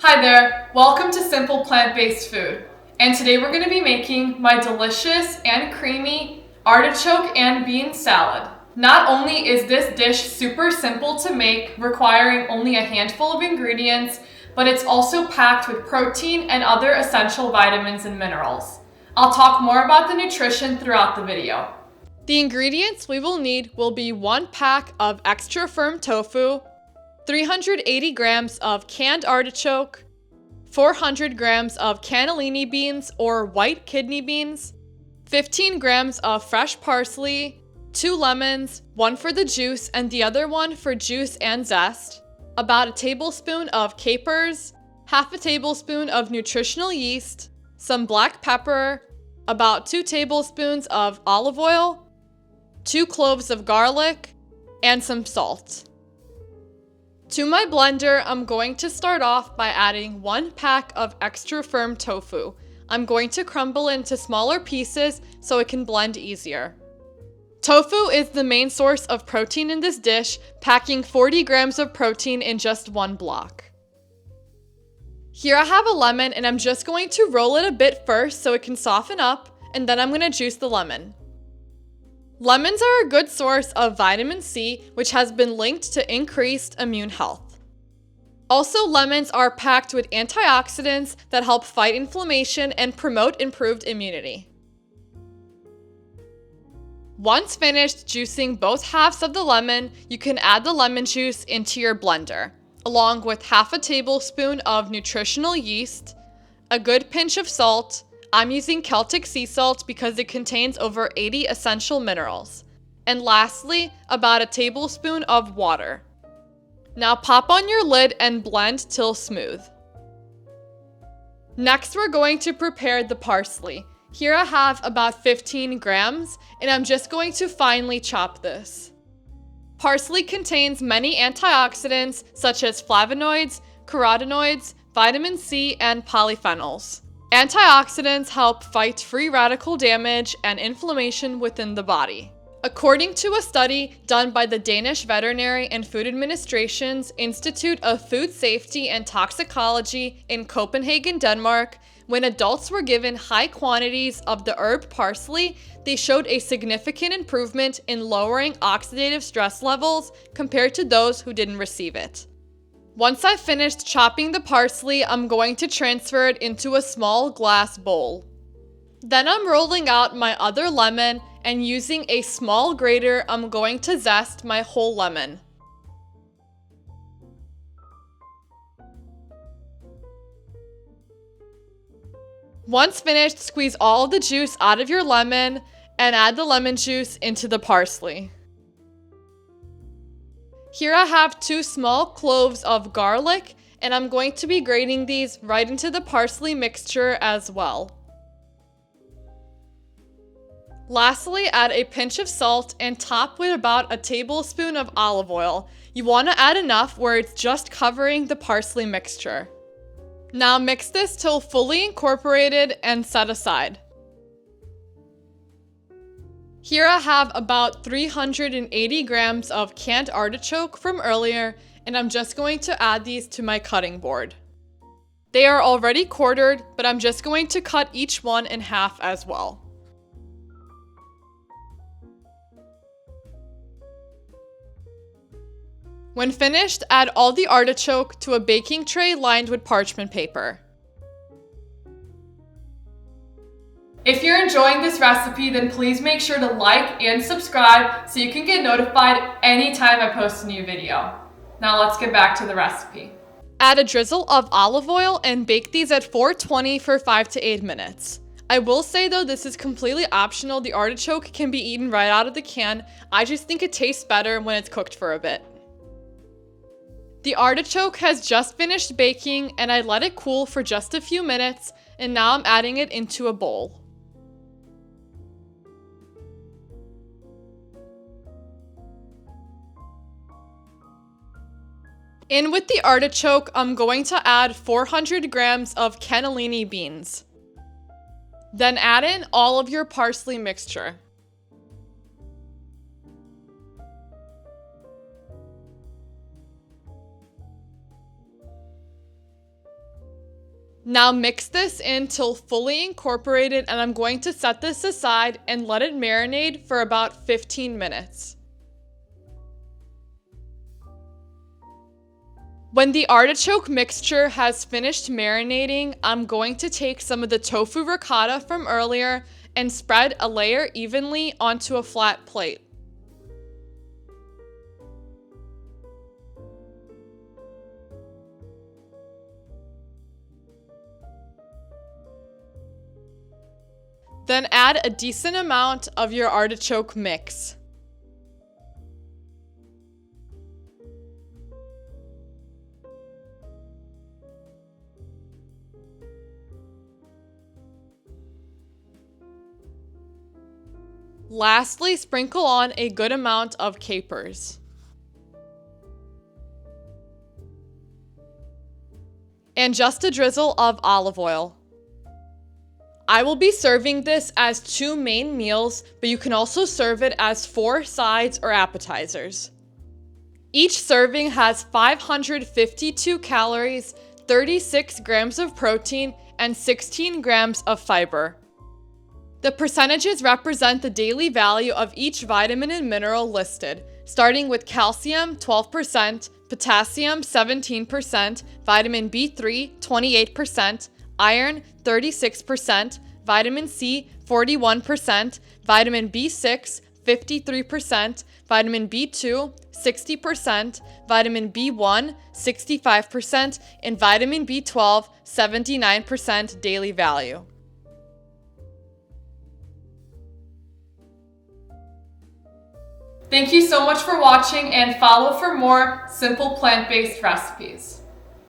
Hi there, welcome to Simple Plant-Based Food. And today we're going to be making my delicious and creamy artichoke and bean salad. Not only is this dish super simple to make, requiring only a handful of ingredients, but it's also packed with protein and other essential vitamins and minerals. I'll talk more about the nutrition throughout the video. The ingredients we will need will be 1 pack of extra firm tofu, 380 grams of canned artichoke, 400 grams of cannellini beans or white kidney beans, 15 grams of fresh parsley, 2 lemons, one for the juice and the other one for juice and zest, about a tablespoon of capers, half a tablespoon of nutritional yeast, some black pepper, about 2 tablespoons of olive oil, 2 cloves of garlic, and some salt. To my blender, I'm going to start off by adding 1 pack of extra firm tofu. I'm going to crumble into smaller pieces so it can blend easier. Tofu is the main source of protein in this dish, packing 40 grams of protein in just 1 block. Here I have a lemon and I'm just going to roll it a bit first so it can soften up, and then I'm going to juice the lemon. Lemons are a good source of vitamin C, which has been linked to increased immune health. Also, lemons are packed with antioxidants that help fight inflammation and promote improved immunity. Once finished juicing both halves of the lemon, you can add the lemon juice into your blender, along with half a tablespoon of nutritional yeast, a good pinch of salt. I'm using Celtic sea salt because it contains over 80 essential minerals. And lastly, about a tablespoon of water. Now pop on your lid and blend till smooth. Next, we're going to prepare the parsley. Here I have about 15 grams, and I'm just going to finely chop this. Parsley contains many antioxidants such as flavonoids, carotenoids, vitamin C, and polyphenols. Antioxidants help fight free radical damage and inflammation within the body. According to a study done by the Danish Veterinary and Food Administration's Institute of Food Safety and Toxicology in Copenhagen, Denmark, when adults were given high quantities of the herb parsley, they showed a significant improvement in lowering oxidative stress levels compared to those who didn't receive it. Once I've finished chopping the parsley, I'm going to transfer it into a small glass bowl. Then I'm rolling out my other lemon, and using a small grater, I'm going to zest my whole lemon. Once finished, squeeze all the juice out of your lemon and add the lemon juice into the parsley. Here I have 2 small cloves of garlic, and I'm going to be grating these right into the parsley mixture as well. Lastly, add a pinch of salt and top with about a tablespoon of olive oil. You want to add enough where it's just covering the parsley mixture. Now mix this till fully incorporated and set aside. Here I have about 380 grams of canned artichoke from earlier, and I'm just going to add these to my cutting board. They are already quartered, but I'm just going to cut each one in half as well. When finished, add all the artichoke to a baking tray lined with parchment paper. If you're enjoying this recipe, then please make sure to like and subscribe so you can get notified anytime I post a new video. Now let's get back to the recipe. Add a drizzle of olive oil and bake these at 420 for 5 to 8 minutes. I will say though, this is completely optional. The artichoke can be eaten right out of the can. I just think it tastes better when it's cooked for a bit. The artichoke has just finished baking, and I let it cool for just a few minutes, and now I'm adding it into a bowl. In with the artichoke, I'm going to add 400 grams of cannellini beans. Then add in all of your parsley mixture. Now mix this until fully incorporated, and I'm going to set this aside and let it marinate for about 15 minutes. When the artichoke mixture has finished marinating, I'm going to take some of the tofu ricotta from earlier and spread a layer evenly onto a flat plate. Then add a decent amount of your artichoke mix. Lastly, sprinkle on a good amount of capers. And just a drizzle of olive oil. I will be serving this as 2 main meals, but you can also serve it as 4 sides or appetizers. Each serving has 552 calories, 36 grams of protein, and 16 grams of fiber. The percentages represent the daily value of each vitamin and mineral listed, starting with calcium 12%, potassium 17%, vitamin B3 28%, iron 36%, vitamin C 41%, vitamin B6 53%, vitamin B2 60%, vitamin B1 65%, and vitamin B12 79% daily value. Thank you so much for watching, and follow for more simple plant-based recipes.